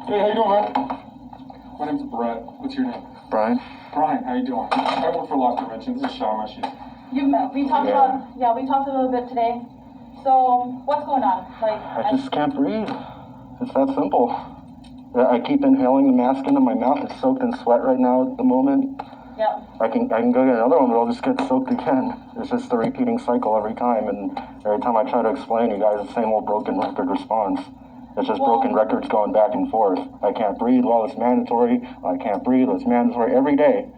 Hey, how you doing, man? My name's Brett. What's your name? Brian. Brian, how you doing? I work for loss prevention. This is Sean Meshes. We talked we talked a little bit today. So what's going on? I just can't breathe. It's that simple. I keep inhaling the mask into my mouth. It's soaked in sweat right now at the moment. Yeah. I can go get another one, but I'll just get soaked again. It's just the repeating cycle every time, and every time I try to explain, you guys, the same old broken record response. It's just broken records going back and forth. I can't breathe, well, it's mandatory. I can't breathe, it's mandatory every day.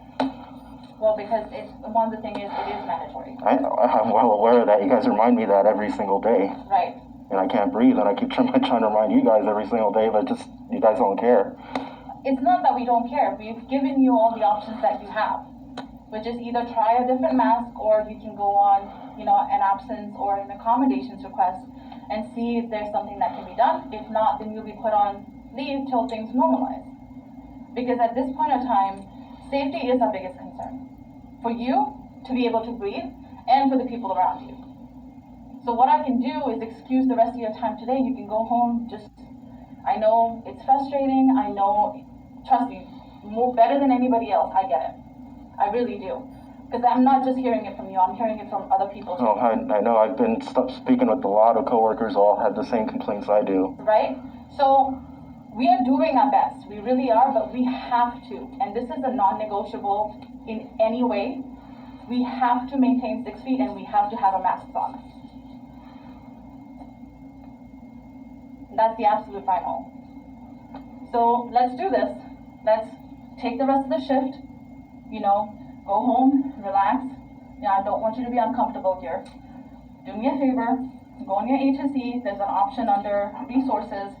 Well, because one of the things is it is mandatory. I'm well aware of that. You guys remind me of that every single day. Right. And I can't breathe, and I keep trying to remind you guys every single day, but just, you guys don't care. It's not that we don't care. We've given you all the options that you have, which is either try a different mask, or you can go on, an absence or an accommodations request and see if there's something that can be done. If not, then you'll be put on leave till things normalize. Because at this point in time, safety is our biggest concern. For you to be able to breathe and for the people around you. So what I can do is excuse the rest of your time today. You can go home. I know it's frustrating. I know, trust me, better than anybody else. I get it. I really do. Because I'm not just hearing it from you. I'm hearing it from other people too. Oh, I know. I've been speaking with a lot of coworkers. All have the same complaints I do. Right? So we are doing our best. We really are, but we have to. And this is a non-negotiable in any way. We have to maintain 6 feet, and we have to have a mask on. That's the absolute final. So let's do this. Let's take the rest of the shift, go home, relax. I don't want you to be uncomfortable here. Do me a favor, go on your HSE. There's an option under resources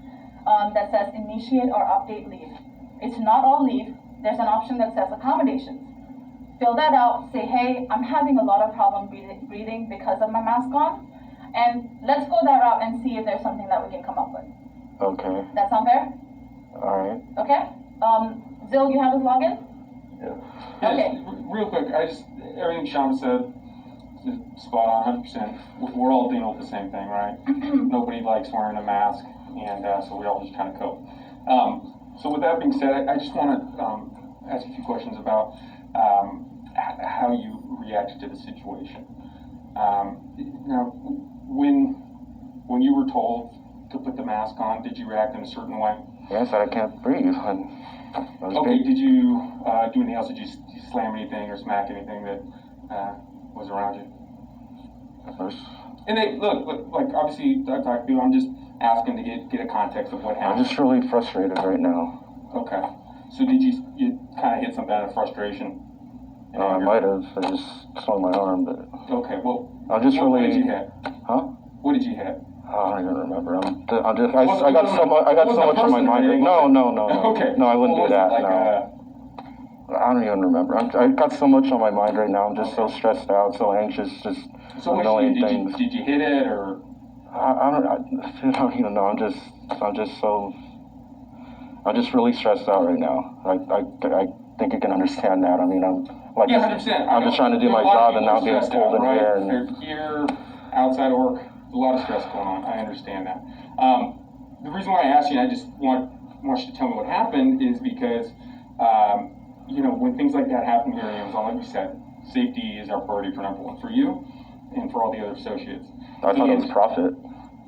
that says initiate or update leave. It's not all leave. There's an option that says accommodations. Fill that out, say, hey, I'm having a lot of problem breathing because of my mask on. And let's go that route and see if there's something that we can come up with. Okay. That sound fair? All right. Okay. Zil, you have his login? Yeah. Okay. Real quick, everything Sean said is spot on, 100%. We're all dealing with the same thing, right? Nobody likes wearing a mask, and so we all just kind of cope. So with that being said, I just want to ask a few questions about how you reacted to the situation. Now, when you were told to put the mask on, did you react in a certain way? Yeah, I said I can't breathe. Okay, did you do anything else? Did you slam anything or smack anything that was around you? And look, like obviously I talked to you, I'm just asking to get a context of what happened. I'm just really frustrated right now. Okay. So did you kind of hit something out of frustration? I might have. I just swung my arm, but... Okay, well, I'm just what really... did you hit? Huh? What did you hit? I don't even remember. I got so much on my mind. No. Okay. No, I wouldn't do that. Like I don't even remember. I got so much on my mind right now. I'm just so stressed out, so anxious, just a million things. Did you hit it or? I don't even know. I'm just really stressed out right now. I think you can understand that. I mean, I'm 100%. I'm just trying to do my job and now being pulled in here. And they're here, outside work, a lot of stress going on. I understand that. The reason why I asked you, and I just want you to tell me what happened, is because when things like that happen here in Amazon, like we said, safety is our priority for number one for you and for all the other associates. I thought it was profit.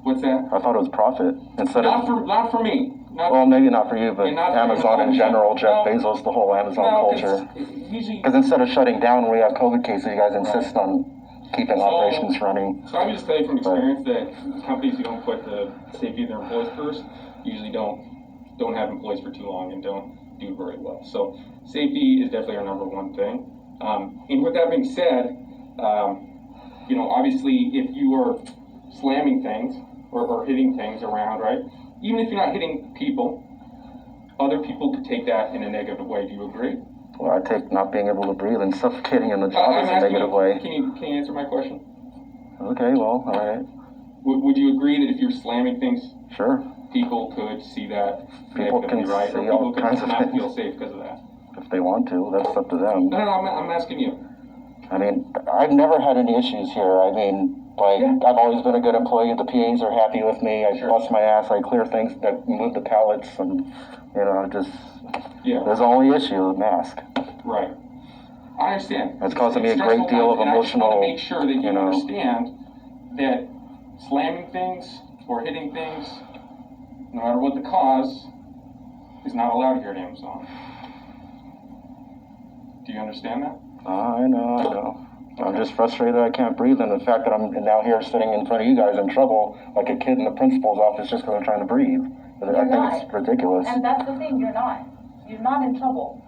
What's that? I thought it was profit instead not for me. Well, maybe not for you, but Amazon in general, Jeff Bezos, the whole Amazon culture. Because instead of shutting down when we have COVID cases, you guys insist on keeping operations running. So I would just tell you from experience that companies who don't put the safety of their employees first usually don't have employees for too long and don't do very well. So safety is definitely our number one thing. And with that being said, obviously if you are slamming things or hitting things around, right? Even if you're not hitting people, other people could take that in a negative way. Do you agree? Well, I take not being able to breathe and suffocating in the job as a negative way. Can you answer my question? Okay, well, all right. Would you agree that if you're slamming things, sure, people could see that people can right, see or all people kinds could of not things. feel safe because of that? If they want to, that's up to them. No, I'm asking you. I mean, I've never had any issues here. I mean, Like, Yeah. I've always been a good employee. The PAs are happy with me. I Sure. bust my ass. I clear things, I move the pallets, and, just, Yeah. there's the only issue, the mask. Right. I understand. It's causing me a stressful great deal of times, and I just want to emotional, make sure that you you know. understand that slamming things or hitting things, no matter what the cause, is not allowed here at Amazon. Do you understand that? I know. I'm just frustrated that I can't breathe, and the fact that I'm now here sitting in front of you guys in trouble like a kid in the principal's office just because I'm trying to breathe. I think it's ridiculous. And that's the thing, you're not. You're not in trouble.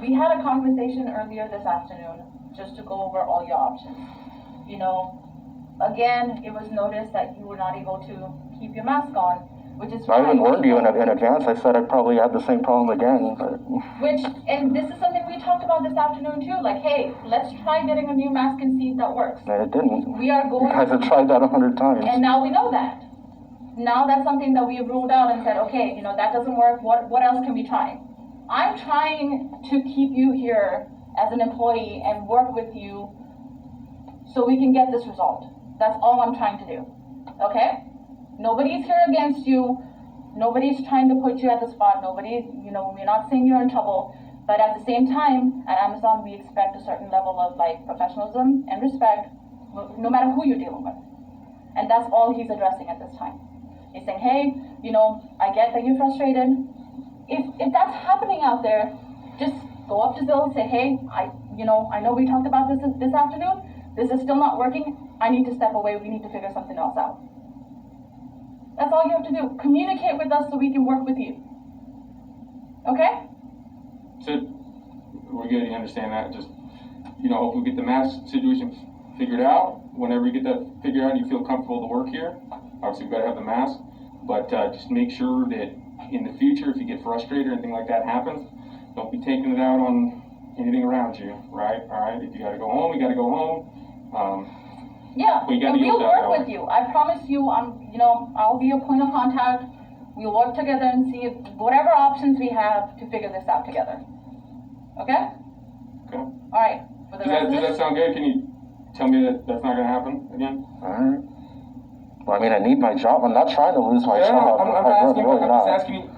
We had a conversation earlier this afternoon just to go over all your options. Again, it was noticed that you were not able to keep your mask on, which is I fine. even warned you in advance. I said I'd probably have the same problem again. But... And this is something we talked about this afternoon too. Like, hey, let's try getting a new mask and see if that works. And it didn't. We are going. You guys have tried that 100 times. And now we know that. Now that's something that we have ruled out and said, okay, that doesn't work. What else can we try? I'm trying to keep you here as an employee and work with you so we can get this resolved. That's all I'm trying to do. Okay? Nobody's here against you. Nobody's trying to put you at the spot. We're not saying you're in trouble. But at the same time, at Amazon, we expect a certain level of professionalism and respect, no matter who you're dealing with. And that's all he's addressing at this time. He's saying, hey, I get that you're frustrated. If that's happening out there, just go up to Zill and say, hey, I know we talked about this afternoon. This is still not working. I need to step away. We need to figure something else out. That's all you have to do. Communicate with us so we can work with you. Okay? So, we're good, you understand that? Just, hopefully get the mask situation figured out. Whenever you get that figured out and you feel comfortable to work here, obviously you've got to have the mask. But just make sure that in the future, if you get frustrated or anything like that happens, don't be taking it out on anything around you, right? All right, if you got to go home, you got to go home. Yeah, and we'll work with you. I promise you, I'll be your point of contact. We'll work together and see whatever options we have to figure this out together. Okay? Okay. All right. Does that sound good? Can you tell me that that's not going to happen again? All right. Well, I need my job. I'm not trying to lose my job. I'm just asking you,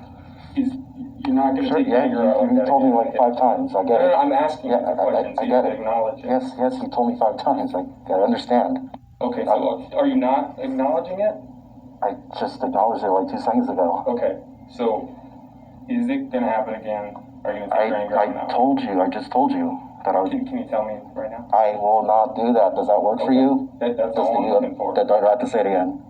you're not going to take your you told me like 5 times. I get it. No, I'm asking you the question so you can acknowledge it. Yes, you told me 5 times. I understand. Okay, so are you not acknowledging it? I just acknowledged it like 2 seconds ago. Okay, so is it going to happen again? Are you going to take your anger out now? I just told you that I would. Can you tell me right now? I will not do that. Does that work for you? That's all I'm looking for. Do I have to say it again?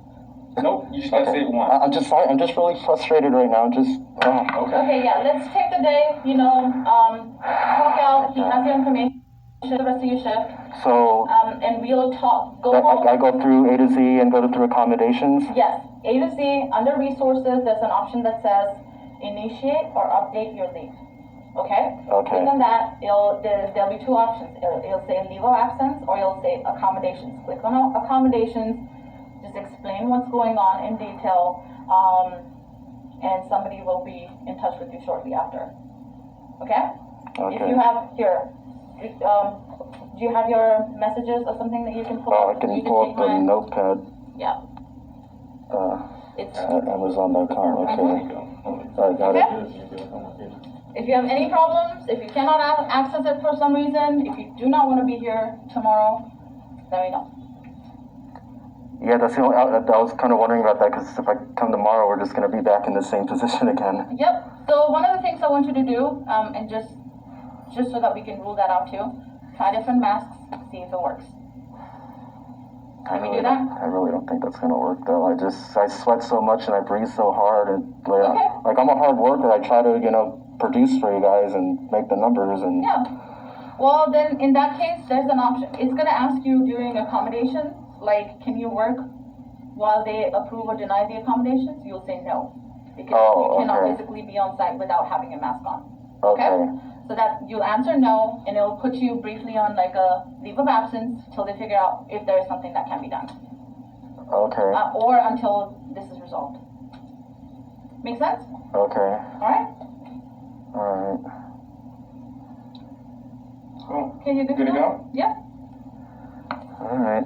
Nope, you just got to say it once. I'm just really frustrated right now. Okay. Okay, yeah, let's take the day, talk out. He has your information, the rest of your shift. So, and we'll talk. Go home. I go through A to Z and go through accommodations? Yes, A to Z, under resources, there's an option that says initiate or update your leave. Okay? Okay. Click on that, there'll be 2 options. It'll say leave of absence or it'll say accommodations. Click on accommodations, just explain what's going on in detail, and somebody will be in touch with you shortly after. Okay? Okay. If you have do you have your messages or something that you can pull up? I can pull up the notepad. Yeah. It's Amazon.com. Okay. Alright, got it. If you have any problems, if you cannot access it for some reason, if you do not want to be here tomorrow, let me know. Yeah, that's the only. I was kind of wondering about that because if I come tomorrow, we're just going to be back in the same position again. Yep. So one of the things I want you to do, and just so that we can rule that out too, try different masks, see if it works. Can we do that? I really don't think that's going to work though. I sweat so much and I breathe so hard and Okay. like I'm a hard worker. I try to produce for you guys and make the numbers and. Yeah. Well, then in that case, there's an option. It's going to ask you during accommodations, like, can you work while they approve or deny the accommodations? You'll say no, because you cannot physically be on site without having a mask on. Okay? So that you'll answer no, and it'll put you briefly on like a leave of absence till they figure out if there is something that can be done. Okay. Or until this is resolved. Make sense? Okay. All right. Cool. Okay, you good to go? Yeah. All right.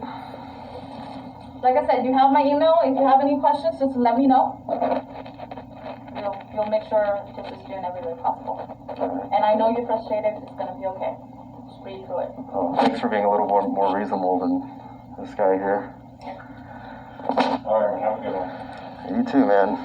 like I said, you have my email. If you have any questions, just let me know. We'll make sure to assist you in every way possible. And I know you're frustrated. It's gonna be okay. Just breathe through it. Oh, thanks for being a little more reasonable than this guy here. All right, have a good one. You too, man.